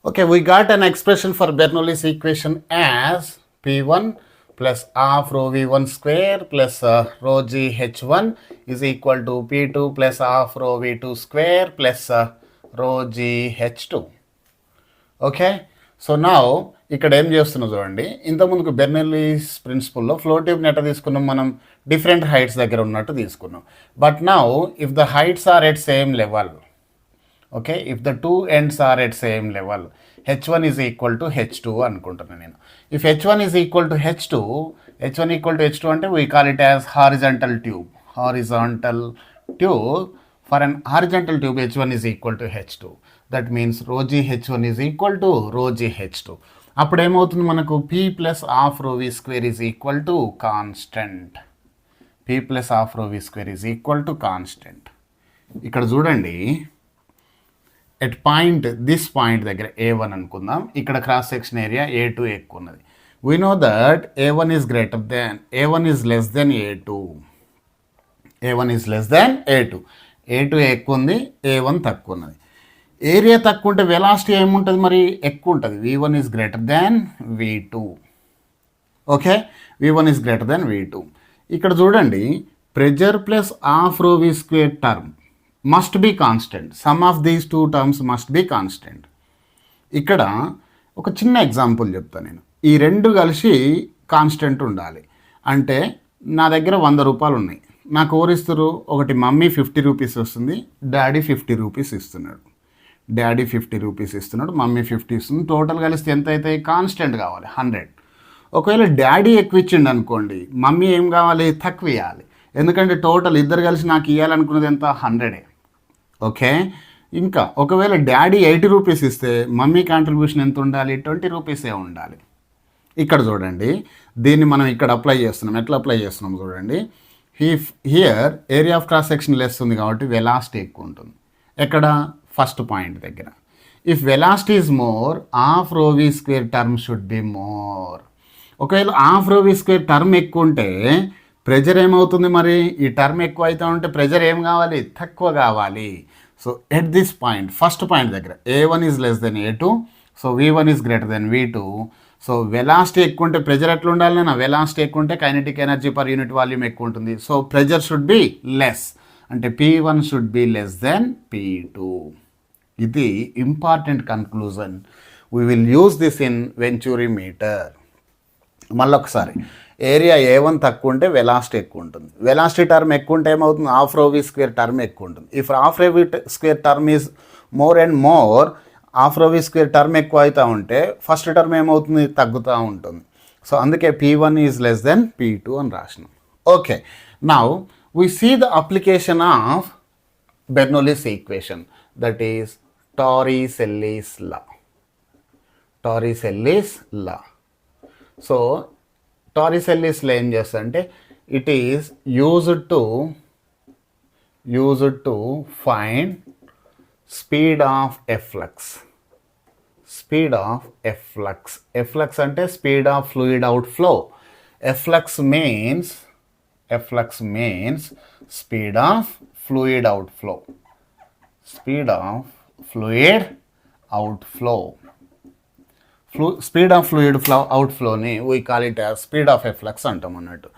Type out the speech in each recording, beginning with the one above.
Okay, we got an expression for Bernoulli's equation as P1 plus half rho V1 square plus rho G H1 is equal to P2 plus half rho V2 square plus rho G H2. Okay, so now ఇక్కడ ఏం చేస్తున్నాం చూడండి. ఇంతకుముందుకు బెర్నౌల్లీస్ ప్రిన్సిపల్లో flow ట్యూబ్ని ఎట్లా తీసుకున్నాం, మనం different heights దగ్గర ఉన్నట్టు తీసుకున్నాం. But now if the heights are at same level, okay, if the two ends are at same level, H1 is equal to H2 అనుకుంటున్నాను నేను. If H1 is equal to H2, H1 equal to H2 అంటే we call it as horizontal tube. Horizontal tube, for an horizontal tube H1 is equal to H2. That means rho g H1 is equal to rho g H2. అప్పుడు ఏమవుతుంది మనకు P plus half rho v square is equal to constant. P plus half rho v square is equal to constant. ఇక్కడ చూడండి, at point this point దగ్గర A1 అనుకుందాం, ఇక్కడ cross section area A2 ఎక్కువ ఉన్నది. We know that A1 is greater then A1 is less than A2. A1 is less than A2. A2 ఎక్కువ ఉంది, A1 తక్కువ ఉన్నది. ఏరియా తక్కువ ఉంటే వెలాసిటీ ఏముంటుంది మరి, ఎక్కువ ఉంటుంది. V1 is greater than V2. Okay, V1 is greater than V2. ఇక్కడ చూడండి, pressure plus half rho v square term must be constant. Sum of these two terms must be constant. ఇక్కడ ఒక చిన్న ఎగ్జాంపుల్ చెప్తాను నేను. ఈ రెండు కలిసి కాన్స్టెంట్ ఉండాలి అంటే, నా దగ్గర 100 రూపాయలు ఉన్నాయి. నాకు ఎవరిస్తారు, ఒకటి మమ్మీ 50 రూపీస్ వస్తుంది, డాడీ 50 రూపీస్ ఇస్తున్నాడు. డాడీ 50 రూపీస్ ఇస్తున్నాడు, మమ్మీ 50 ఇస్తుంది. టోటల్ కలిస్తే ఎంత అవుతాయి, కాన్స్టెంట్ కావాలి 100. ఒకవేళ డాడీ ఎక్కువ ఇచ్చిండు అనుకోండి, మమ్మీ ఏం కావాలి, తక్కువ ఇవ్వాలి. ఎందుకంటే టోటల్ ఇద్దరు కలిసి నాకు ఇవ్వాలనుకున్నది ఎంత, 100. ఓకే, ఇంకా ఒకవేళ డాడీ 80 రూపీస్ ఇస్తే మమ్మీ కాంట్రిబ్యూషన్ ఎంత ఉండాలి, 20 రూపీసే ఉండాలి. ఇక్కడ చూడండి, దీన్ని మనం ఇక్కడ అప్లై చేస్తున్నాం. ఎట్లా అప్లై చేస్తున్నాం చూడండి. Here area of cross section less ఉంది కాబట్టి వెలాసిటీ ఎక్కువ ఉంటుంది. ఎక్కడ, ఫస్ట్ పాయింట్ దగ్గర. If velocity is more, half rho v square term should be more. ఒకవేళ half rho v square term ఎక్కువ ఉంటే ప్రెజర్ ఏమవుతుంది మరి, ఈ టర్మ్ ఎక్కువ అవుతా ఉంటే ప్రెజర్ ఏం కావాలి, తక్కువ కావాలి. So at this point, first point దగ్గర A1 is less than A2, so V1 is greater than V2. So velocity ఎక్కువ ఉంటే ప్రెజర్ ఎట్లా ఉండాలి నా, వెలాసిటీ ఎక్కువ ఉంటే kinetic energy per unit volume ఎక్కువ ఉంటుంది. So pressure should be less, అంటే P1 should be less than P2. ఇది important conclusion. We will use this in venturi meter. మళ్ళొకసారి, ఏరియా A1 తక్కువ ఉంటే వెలాసిటీ ఎక్కువ ఉంటుంది. వెలాసిటీ టర్మ్ ఎక్కువ ఉంటే ఏమవుతుంది, half rho v square term ఎక్కువ ఉంటుంది. If half rho v square term is more and more, half rho v square term ఎక్కువ అవుతూ ఉంటే ఫస్ట్ టర్మ్ ఏమవుతుంది, తగ్గుతూ ఉంటుంది. సో అందుకే P1 is less than P2 అని రాసినాం. Okay, now we see the application of Bernoulli's equation, that is Toricelli's law. Toricelli's law. So Toricelli's law ఏం చేస్తుందంటే, it is used to find speed of efflux. Speed of efflux. Efflux అంటే speed of fluid outflow. Efflux means speed of fluid outflow. Speed of fluid outflow. Speed of fluid outflow ni we call it as speed of efflux antam annattu.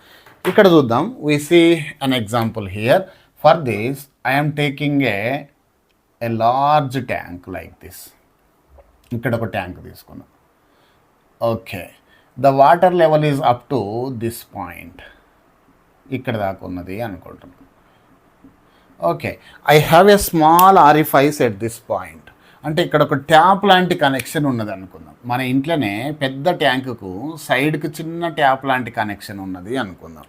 Ikkada chuddam, we see an example here. For this I am taking a large tank like this. Ikkada oka tank తీసుకున్నా. Okay, the water level is up to this point. ఇక్కడ దాకా ఉన్నది అనుకుంటున్నాను. Okay, I have a small orifice at this point. అంటే ఇక్కడ ఒక tap లాంటి connection ఉన్నది అనుకుందాం. మన ఇంట్లోనే పెద్ద ట్యాంకుకు సైడ్కి చిన్న ట్యాప్ లాంటి కనెక్షన్ ఉన్నది అనుకుందాం.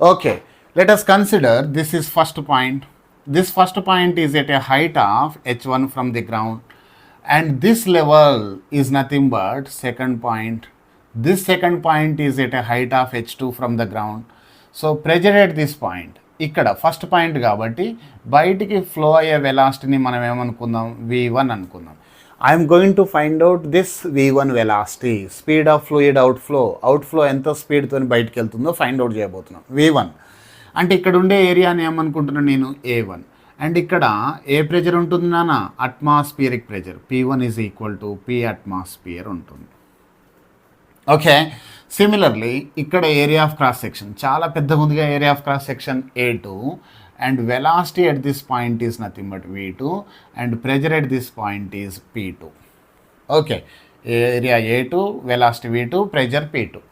Okay, let us consider this is first point. This first point is at a height of H1 from the ground, and this level is nothing but second point. This second point is at a height of H2 from the ground. So pressure at this point, ఇక్కడ first point కాబట్టి బయటికి flow అయ్యే వెలాసిటీని మనం ఏమనుకుందాం, V1 అనుకుందాం. I'm going to find out this V1 velocity, speed of fluid outflow ఎంత స్పీడ్తో బయటికి వెళ్తుందో ఫైండ్ అవుట్ చేయబోతున్నాం. V1 అంటే ఇక్కడ ఉండే ఏరియాని ఏమనుకుంటున్నాను నేను, A1. అండ్ ఇక్కడ ఏ ప్రెజర్ ఉంటుంది నాన్న, atmospheric pressure P1 is equal to P atmosphere ఉంటుంది. ఓకే, సిమిలర్లీ ఇక్కడ ఏరియా ఆఫ్ క్రాస్ సెక్షన్ చాలా పెద్దగా ఉందిగా, area of cross section A2 and velocity at this point is nothing but V2 and pressure at this point is P2. Okay, area A2, velocity V2, pressure P2.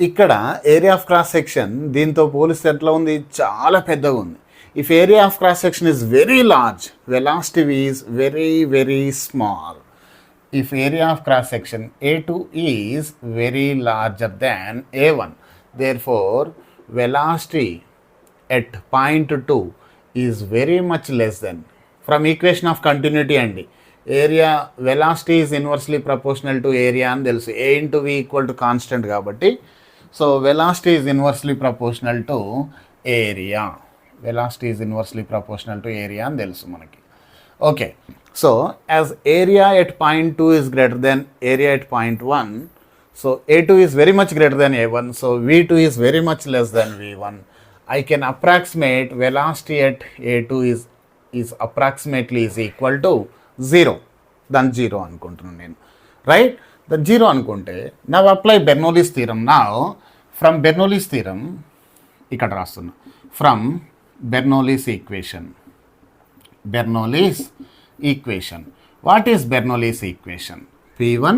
ఇక్కడ area of cross section దీంతో పోలిస్తే ఎట్లా ఉంది, చాలా పెద్దగా ఉంది. If area of cross section is very large, velocity is very very small. If area of cross section A2 is very larger than A1, therefore velocity at point 2 is very much less than, from equation of continuity and area velocity is inversely proportional to area and తెలుసు, A into V equal to constant కాబట్టి, so velocity is inversely proportional to area, velocity is inversely proportional to area అని తెలుసు మనకి. Okay, so as area at point 2 is greater than area at point 1, so A2 is very much greater than A1, so V2 is very much less than V1. I can approximate velocity at A2 is approximately is equal to 0. Then 0 అనుకుంటున్నాను నేను, right? Then 0 అనుకుంటే now apply Bernoulli's theorem. Now from Bernoulli's theorem ఇక్కడ రాస్తున్నా, from Bernoulli's equation. Bernoulli's equation. What is Bernoulli's equation? P1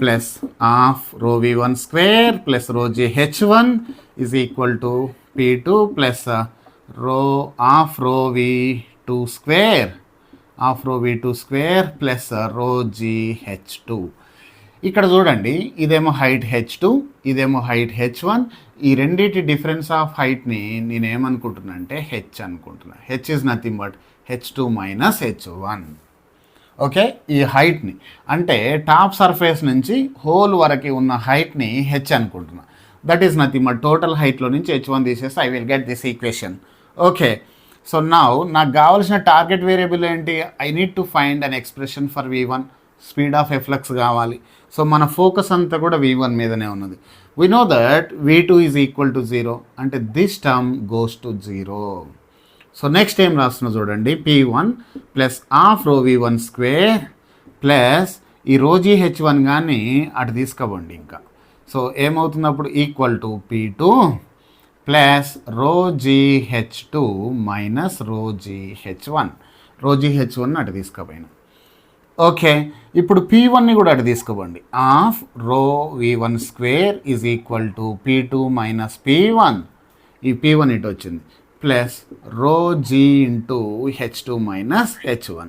plus half rho V1 square plus rho G H1 is equal to P2 plus rho half rho V2 square, half rho V2 square plus rho G H2. ఇక్కడ చూడండి, ఇదేమో height H2, ఇదేమో height H1. ఈ రెండింటి difference of హైట్ని నేను ఏమనుకుంటున్నా అంటే H అనుకుంటున్నా. H is nothing but H2 minus H1. Okay, ఈ హైట్ని అంటే టాప్ సర్ఫేస్ నుంచి హోల్ వరకు ఉన్న హైట్ని H అనుకుంటున్నా. That is nothing but total హైట్లో నుంచి H1 తీసేస్తే I will get this equation. Okay, so now నాకు కావాల్సిన టార్గెట్ వేరియబుల్ ఏంటి, I need to find an expression for V1, speed of efflux కావాలి. సో మన ఫోకస్ అంతా కూడా V1 మీదనే ఉన్నది. We know that V2 is equal to 0 అంటే this term goes to 0. So next ఏం రాస్తున్నా చూడండి, P1 ప్లస్ హాఫ్ రో V1 స్క్వేర్ ప్లస్ ఈ రో G H1 కానీ అటు తీసుకోబండి ఇంకా. సో ఏమవుతుంది అప్పుడు, ఈక్వల్ టు P2 ప్లస్ రో G H2 మైనస్ రో G H1. రో G H1 అటు తీసుకోపోయినా. ఓకే, ఇప్పుడు P1ని కూడా అటు తీసుకోబండి, హాఫ్ రో V1 square is equal to P2 minus P1. ఈ P1 ఇటు వచ్చింది ప్లస్ రో G into H2 minus H1.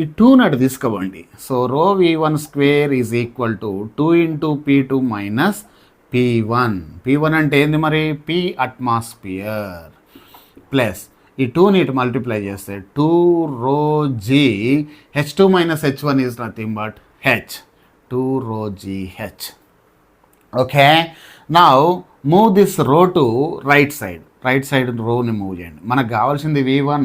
ఈ 2ని అటు తీసుకోబండి. సో రో V1 square is equal to 2 into P2 minus P1. P1 అంటే ఏంది మరి, P అట్మాస్ఫియర్ ప్లస్ ఈ 2ని ఇటు మల్టిప్లై చేస్తే 2 rho G H2 minus H1 is nothing but H, 2 rho G H. Okay, now move this rho to right side, right side రోని move చేయండి. మనకు కావాల్సింది V1.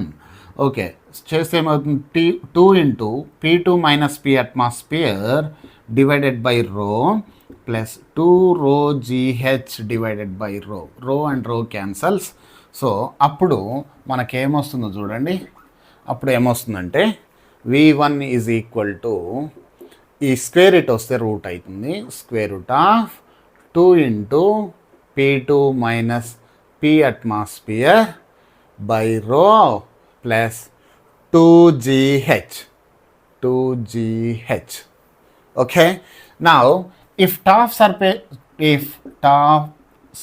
ఓకే, చేస్తే ఏమవుతుంది, 2 into P2 minus P atmosphere divided by rho plus 2 rho GH divided by రో. రో and రో cancels. So అప్పుడు మనకేమొస్తుందో చూడండి, అప్పుడు ఏమొస్తుందంటే V1 ఈజ్ ఈక్వల్ టు, ఈ స్క్వేర్ ఇట్ వస్తే రూట్ అవుతుంది, square root of 2 into P2 minus P atmosphere by rho plus 2GH. Okay, now if top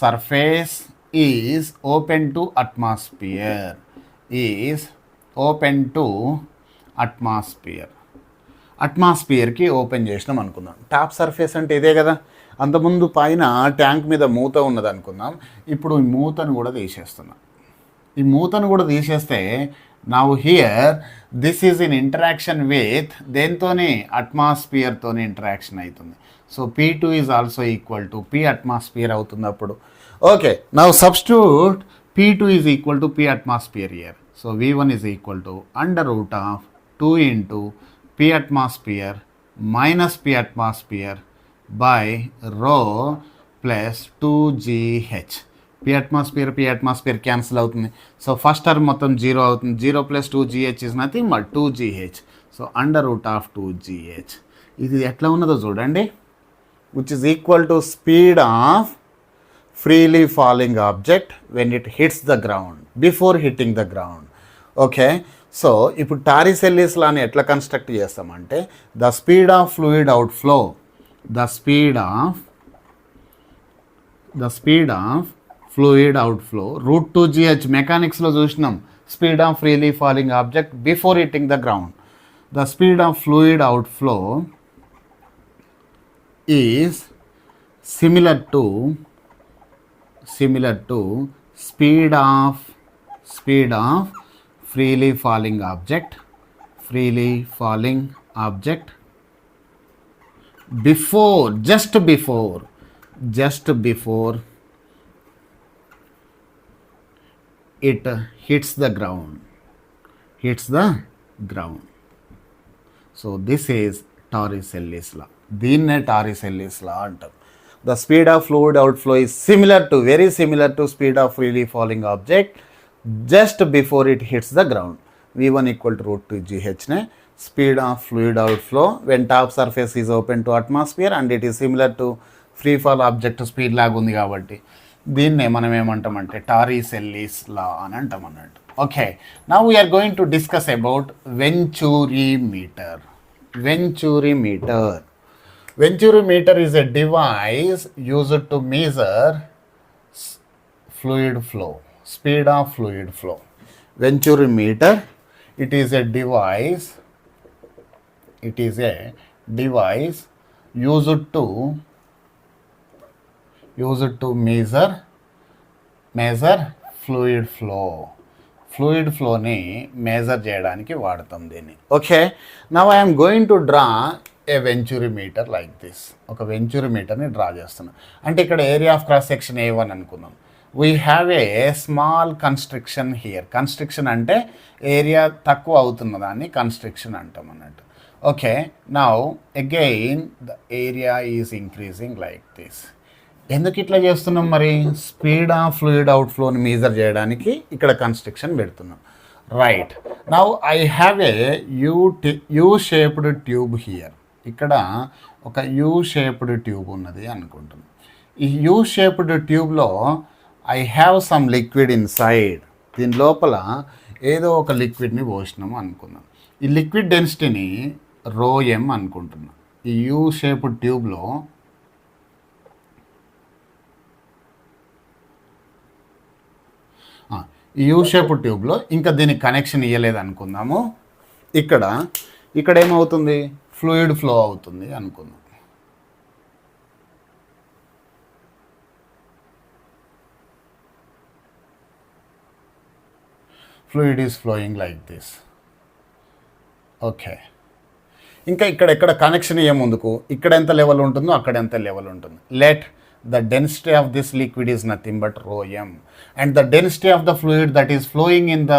surface is open to atmosphere, అట్మాస్ఫియర్కి open చేసినాం అనుకుందాం. టాప్ సర్ఫేస్ అంటే ఇదే కదా, అంతకుముందు పైన ట్యాంక్ మీద మూత ఉన్నది అనుకుందాం. ఇప్పుడు ఈ మూతను కూడా తీసేస్తున్నాం. ఈ మూతను కూడా తీసేస్తే now here this is in interaction with దేంతోని, అట్మాస్ఫియర్తోని ఇంటరాక్షన్ అవుతుంది. So P2 is also equal to P atmosphere అవుతుంది అప్పుడు. Okay, now substitute P2 is equal to P atmosphere here. So V1 is equal to under root of 2 into P atmosphere minus P atmosphere by rho plus 2GH. P atmosphere cancel అవుతుంది. So first term మొత్తం 0 అవుతుంది. 0 + 2gh is nothing but 2gh. So √2gh. ఇది ఎట్లా ఉన్నదో చూడండి, which is equal to speed of freely falling object when it hits the ground before hitting the ground. Okay, so ఇప్పుడు టారిసెల్లిస్ లాని ఎట్లా construct చేస్తామంటే the speed of fluid outflow, the speed of fluid outflow √2gh. మెకానిక్స్లో చూసినాం speed of freely falling object before hitting the ground. The speed of fluid outflow is similar to speed of freely falling object just before it hits the ground. So this is Toricelli's law. దీన్నే Toricelli's law అంటారు. The speed of fluid outflow is very similar to speed of freely falling object just before it hits the ground. V1 equal to √2gh ne speed of fluid outflow when top surface is open to atmosphere and it is similar to free fall object speed లాగా ఉంది కాబట్టి దీన్నే మనం ఏమంటామంటే Toricelli's law అని అంటాం అన్నట్టు. Okay, now we are going to discuss about venturimeter. Venturimeter is a device used to measure fluid flow, speed of fluid flow. Venturimeter, it is a device used to measure fluid flowని measure చేయడానికి వాడతాం దీన్ని. Okay, now I am going to draw a venturimeter like this. ఒక వెంచురిమీటర్ని draw చేస్తున్నాం అంటే ఇక్కడ area of cross section A1 అనుకుందాం. We have a small constriction here. Constriction అంటే ఏరియా తక్కువ అవుతున్న దాన్ని కన్స్ట్రిక్షన్ అంటాం అన్నట్టు. Okay, now again the area is increasing like this. ఎందుకు ఇట్లా చేస్తున్నాం మరి? స్పీడ్ ఆఫ్ ఫ్లూయిడ్ అవుట్ఫ్లోని మెజర్ చేయడానికి ఇక్కడ కన్స్ట్రిక్షన్ పెడుతున్నాం. Right, now I have a you shaped tube here. ఇక్కడ ఒక యూ షేప్డ్ ట్యూబ్ ఉన్నది అనుకుంటున్నాం. ఈ యూ షేప్డ్ ట్యూబ్లో I have some liquid inside. దీని లోపల ఏదో ఒక లిక్విడ్ని పోసినాము అనుకుందాం. ఈ లిక్విడ్ డెన్సిటీని ρm అనుకుంటున్నాం. ఈ యూ షేప్డ్ ట్యూబ్లో ఇంకా దీనికి కనెక్షన్ ఇవ్వలేదు అనుకుందాము. ఇక్కడ ఏమవుతుంది? ఫ్లూయిడ్ ఫ్లో అవుతుంది అనుకుందాం. Fluid is flowing like this. Okay, ఇంకా ఎక్కడ కనెక్షన్ ముందుకు ఇక్కడ ఎంత లెవెల్ ఉంటుందో అక్కడ ఎంత లెవెల్ ఉంటుంది. Let the density of this liquid is nothing but ρm and the density of the fluid that is flowing in the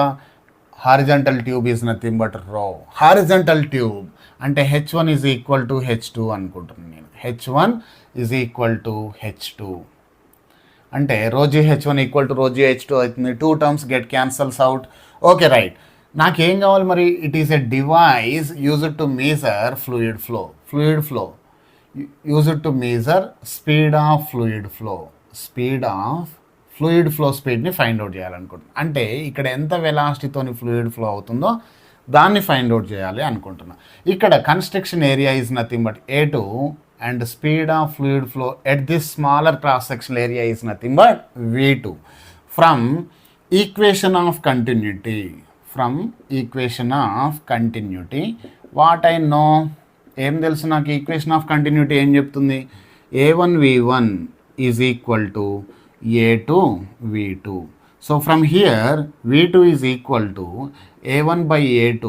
horizontal tube is nothing but rho. Horizontal tube అంటే h1 is equal to h2 అనుకుంటున్నాను నేను. h1 is equal to h2 అంటే ρgh1 equal to ρgh2 అవుతుంది. 2 terms get cancels out. Okay, right. నాకేం కావాలి మరి? It is a device used to measure fluid flow used to measure speed of fluid flow స్పీడ్ని find out చేయాలనుకుంటున్నాను. అంటే ఇక్కడ ఎంత వెలాసిటీతోని ఫ్లూయిడ్ ఫ్లో అవుతుందో దాన్ని ఫైండ్ అవుట్ చేయాలి అనుకుంటున్నా. ఇక్కడ construction area is nothing but A2 and speed of fluid flow at this smaller cross section area is nothing but V2. From equation of continuity what I know, ఏం తెలుసు నాకు? Equation of continuity ఏం చెప్తుంది? A1V1 is equal to A2V2. So from here V2 is equal to A1/A2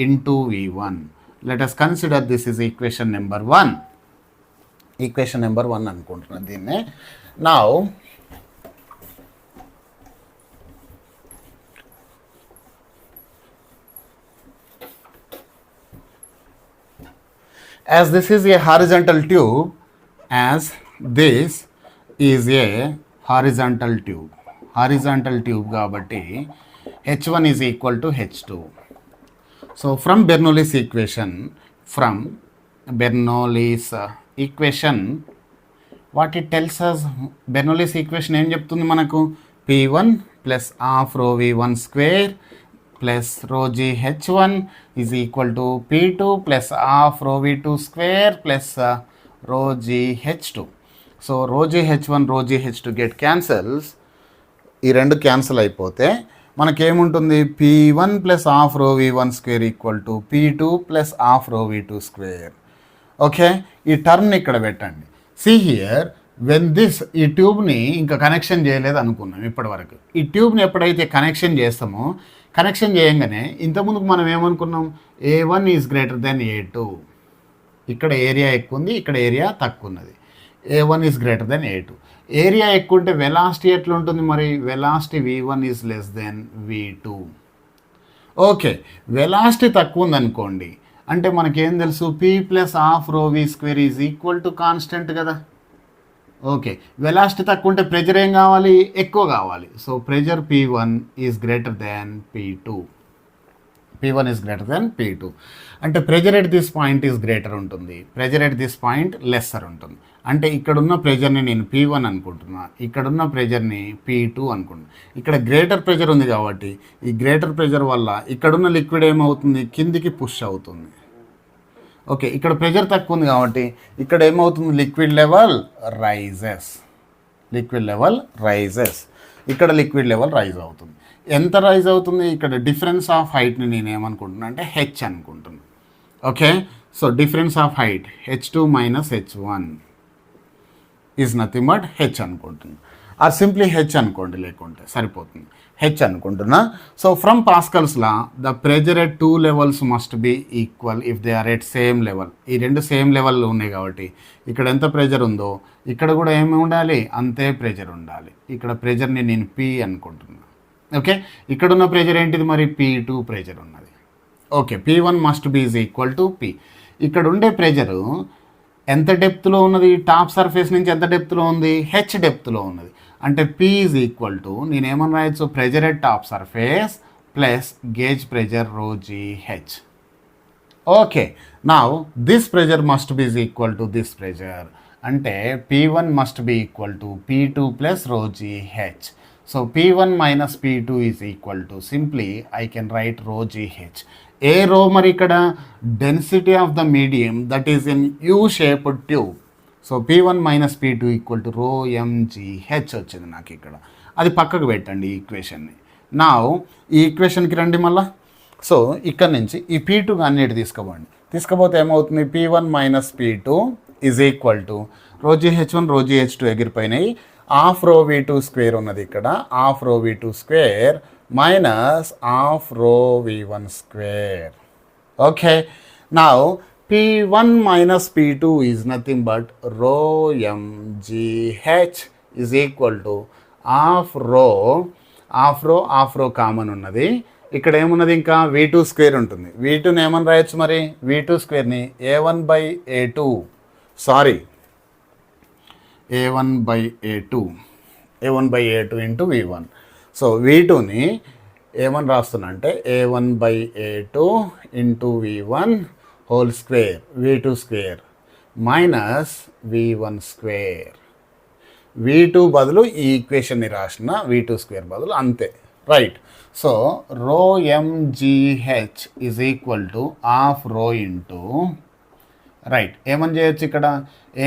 into V1. Let us consider this is equation number 1. అనుకుంటున్నాను దీన్నే. Now as this is a horizontal tube, as this is a horizontal tube కాబట్టి H1 is equal to H2. So from Bernoulli's equation, what it tells us, Bernoulli's equation ఏం చెప్తుంది మనకు, P1 plus half rho V1 square plus rho G H1 is equal to P2 plus half rho V2 square plus rho G H2. So rho G H1 rho G H2 get cancels. ఈ రెండు cancel అయిపోతే మనకేముంటుంది, P1 plus half rho V1 square equal to P2 plus half rho V2 square. Okay, ఈ టర్మ్ని ఇక్కడ పెట్టండి. See here, when this, ఈ ట్యూబ్ని ఇంకా connection చేయలేదు అనుకున్నాం ఇప్పటి వరకు. ఈ ట్యూబ్ని ఎప్పుడైతే కనెక్షన్ చేస్తామో, కనెక్షన్ చేయంగానే ఇంతకుముందుకు మనం ఏమనుకున్నాం, A1 is greater then A2. ఇక్కడ ఏరియా ఎక్కువ ఉంది, ఇక్కడ ఏరియా తక్కువ ఉన్నది. A1 is greater then A2. Area ఎక్కువ ఉంటే వెలాసిటీ ఎట్లా ఉంటుంది మరి, velocity V1 is less than V2. Okay, velocity తక్కువ ఉందనుకోండి అంటే మనకేం తెలుసు, P plus half rho V square is equal to constant కదా. ఓకే, వెలాసిటీ తక్కువ ఉంటే ప్రెజర్ ఏం కావాలి, ఎక్కువ కావాలి. So pressure P1 is greater than P2. P1 is greater than P2 అంటే pressure at this point is greater ఉంటుంది, pressure at this point lesser ఉంటుంది. అంటే ఇక్కడున్న ప్రెజర్ని నేను P1 అనుకుంటున్నా, ఇక్కడున్న ప్రెజర్ని P2 అనుకుంటున్నా. ఇక్కడ గ్రేటర్ ప్రెజర్ ఉంది కాబట్టి ఈ గ్రేటర్ ప్రెజర్ వల్ల ఇక్కడున్న లిక్విడ్ ఏమవుతుంది, కిందికి పుష్ అవుతుంది. ఓకే, ఇక్కడ ప్రెజర్ తక్కువ ఉంది కాబట్టి ఇక్కడ ఏమవుతుంది, లిక్విడ్ లెవెల్ రైజెస్, ఇక్కడ లిక్విడ్ లెవెల్ రైజ్ అవుతుంది. ఎంత రైజ్ అవుతుంది, ఇక్కడ డిఫరెన్స్ ఆఫ్ హైట్ని నేను ఏమనుకుంటున్నా అంటే H అనుకుంటున్నాను. Okay, so difference of height H2 minus H1 is nothing but H అనుకుంటున్నాను. ఆర్ సింప్లీ H అనుకోండి, లేకుంటే సరిపోతుంది, H అనుకుంటున్నా. So from Pascal's law the pressure at two levels must be equal if they are at same level. ఈ రెండు same లెవెల్లో ఉన్నాయి కాబట్టి ఇక్కడ ఎంత ప్రెజర్ ఉందో ఇక్కడ కూడా ఏమి ఉండాలి, అంతే ప్రెజర్ ఉండాలి. ఇక్కడ ప్రెజర్ని నేను P అనుకుంటున్నా. ఓకే, ఇక్కడున్న ప్రెజర్ ఏంటిది మరి, P2 ప్రెజర్ ఉన్నది. Okay, P1 must be is equal to P. ఇక్కడ ఉండే ప్రెజరు ఎంత డెప్త్లో ఉన్నది, టాప్ సర్ఫేస్ నుంచి ఎంత డెప్త్లో ఉంది, H డెప్త్లో ఉన్నది. అంటే P ఈజ్ ఈక్వల్ టు, నేనేమని రాయొచ్చు, pressure at top surface plus gauge pressure రో GH. Okay, now this pressure must be is equal to this pressure. అంటే P1 must be equal to P2 plus రో GH. So P1 minus P2 is equal to, simply I can write రో GH. ఏ రో మరి ఇక్కడ, density of the medium that is in you shaped tube. So P1 minus P2 equal to రో mgh వచ్చింది నాకు ఇక్కడ. అది పక్కకు పెట్టండి ఈ ఈక్వేషన్ని. నా ఈ ఈక్వేషన్కి రండి మళ్ళా. సో ఇక్కడ నుంచి ఈ P2 అన్నిటి తీసుకుపోతే ఏమవుతుంది, P1 minus P2 is equal to రో GH1 రో GH2 ఎగిరిపోయినాయి, హాఫ్ రో V2 స్క్వేర్ ఉన్నది ఇక్కడ, హాఫ్ రో V2 square minus half rho V1 square. Okay, now P1 minus P2 is nothing but rho mgh is equal to half rho common ఉన్నది. ఇక్కడ ఏమున్నది, ఇంకా V2 స్క్వేర్ ఉంటుంది. V2ని ఏమని రాయొచ్చు మరి, V2 స్క్వేర్ని A1 by A2 into V1. సో V2ని ఏమని రాస్తున్నా అంటే A1 by A2 into V1 whole square, V2 square minus V1 square. V2 బదులు ఈ ఈక్వేషన్ని రాసిన V2 స్క్వేర్ బదులు అంతే, right. So rho mgh is equal to half rho into, right, ఏమని చేయొచ్చు ఇక్కడ,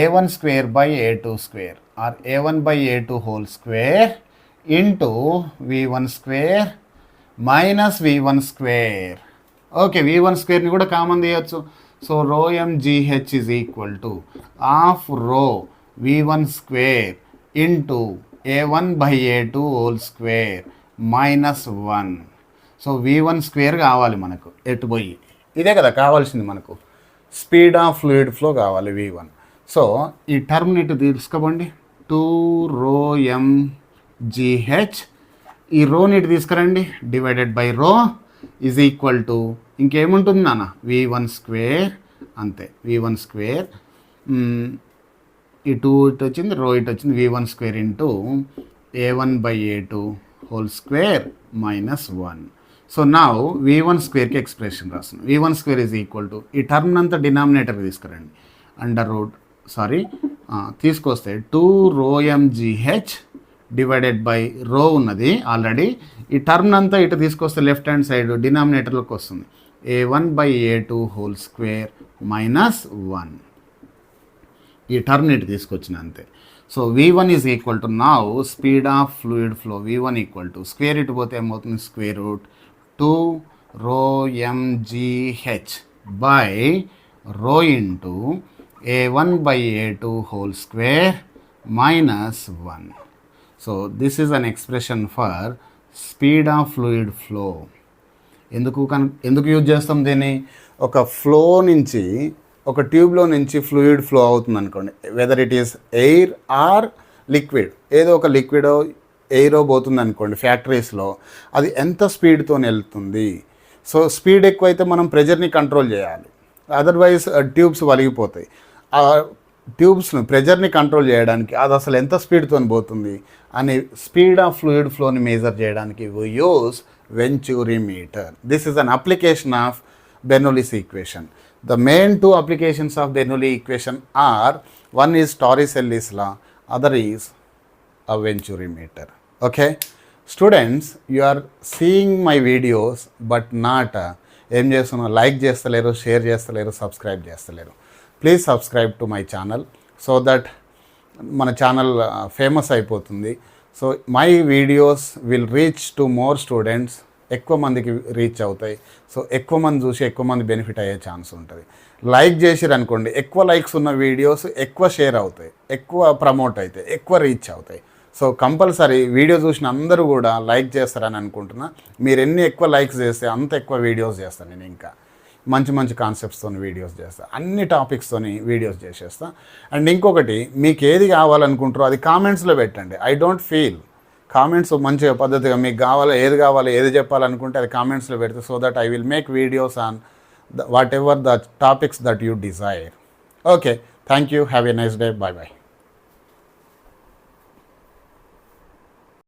A1 square by A2 square or A1 by A2 whole square into V1 square minus V1 square. Okay, V1 స్క్వేర్ని కూడా common తీయచ్చు. So rho mgh is equal to half రో V1 square into A1 by A2 whole square minus 1. So V1 square కావాలి మనకు, ఎటు పోయి ఇదే కదా కావాల్సింది మనకు, స్పీడ్ ఆఫ్ ఫ్లూయిడ్ ఫ్లో కావాలి V1. సో ఈ టర్మ్ని ఇటు తీసుకోండి, 2 రో mgh, ఈ రోని ఇటు తీసుకురండి, divided by rho is equal to ఇంకేముంటుంది నాన్న, V1 స్క్వేర్ అంతే, V1 స్క్వేర్, ఈ 2 ఇటు వచ్చింది, రో ఇటు వచ్చింది, V1 square into a1 by a2 whole square minus 1. So నా v1 స్క్వేర్కి ఎక్స్ప్రెషన్ రాస్తున్నాను. v1 square is equal to ఈ టర్మ్ అంతా డినామినేటర్కి తీసుకురండి. అండర్ రూట్ తీసుకొస్తే 2 rho mgh డివైడెడ్ బై రో ఉన్నది ఆల్రెడీ. ఈ టర్మ్ అంతా ఇటు తీసుకొస్తే లెఫ్ట్ హ్యాండ్ సైడ్ డినామినేటర్లోకి వస్తుంది. a1 by a2 whole square minus 1. ఈ టర్మ్ ఇటు తీసుకొచ్చిన అంతే. So v1 is equal to now speed of fluid flow v1 equal to square ఇటు పోతే ఏమవుతుంది, square root 2 rho mgh by rho into a1 by a2 whole square minus 1. So this is an expression for speed of fluid flow. ఎందుకు use చేస్తాం దీన్ని? ఒక flow నుంచి, ఒక ట్యూబ్లో నుంచి ఫ్లూయిడ్ ఫ్లో అవుతుంది అనుకోండి, whether it is air or liquid, ఏదో ఒక లిక్విడో ఎయిరో పోతుంది అనుకోండి ఫ్యాక్టరీస్లో, అది ఎంత స్పీడ్తో వెళ్తుంది. సో స్పీడ్ ఎక్కువైతే మనం ప్రెజర్ని కంట్రోల్ చేయాలి, అదర్వైజ్ ట్యూబ్స్ వలిగిపోతాయి. ఆ ట్యూబ్స్ను ప్రెజర్ని కంట్రోల్ చేయడానికి అది అసలు ఎంత స్పీడ్తో పోతుంది అని స్పీడ్ ఆఫ్ ఫ్లూయిడ్ ఫ్లోని మెజర్ చేయడానికి we use venturimeter. This is an application of Bernoulli's equation. The main two applications of Bernoulli equation are, one is Toricelli's law, other is a venturimeter. Okay, students, you are seeing my videos but not ఏం చేస్తున్నారు, like చేస్తలేరు, share చేస్తలేరు, subscribe చేస్తలేరు. Please subscribe to my channel so that మన channel famous అయిపోతుంది. So my videos will reach to more students, ఎక్కువ మందికి reach అవుతాయి. సో ఎక్కువ మంది చూసి ఎక్కువ మంది బెనిఫిట్ అయ్యే ఛాన్స్ ఉంటుంది. లైక్ చేసిరు అనుకోండి, ఎక్కువ లైక్స్ ఉన్న వీడియోస్ ఎక్కువ షేర్ అవుతాయి, ఎక్కువ ప్రమోట్ అవుతాయి, ఎక్కువ రీచ్ అవుతాయి. సో కంపల్సరీ వీడియో చూసిన అందరూ కూడా లైక్ చేస్తారని అనుకుంటున్నా. మీరు ఎన్ని ఎక్కువ లైక్స్ చేస్తే అంత ఎక్కువ వీడియోస్ చేస్తాను. నేను ఇంకా మంచి మంచి కాన్సెప్ట్స్తో వీడియోస్ చేస్తాను, అన్ని టాపిక్స్తో వీడియోస్ చేసేస్తాను. అండ్ ఇంకొకటి, మీకు ఏది కావాలనుకుంటారో అది కామెంట్స్లో పెట్టండి. ఐ డోంట్ ఫీల్ కామెంట్స్ మంచిగా పద్ధతిగా మీకు కావాలో ఏది చెప్పాలనుకుంటే అది కామెంట్స్లో పెడితే, so that I will make videos on whatever the topics that you desire. Okay, thank you, have a nice day, bye bye.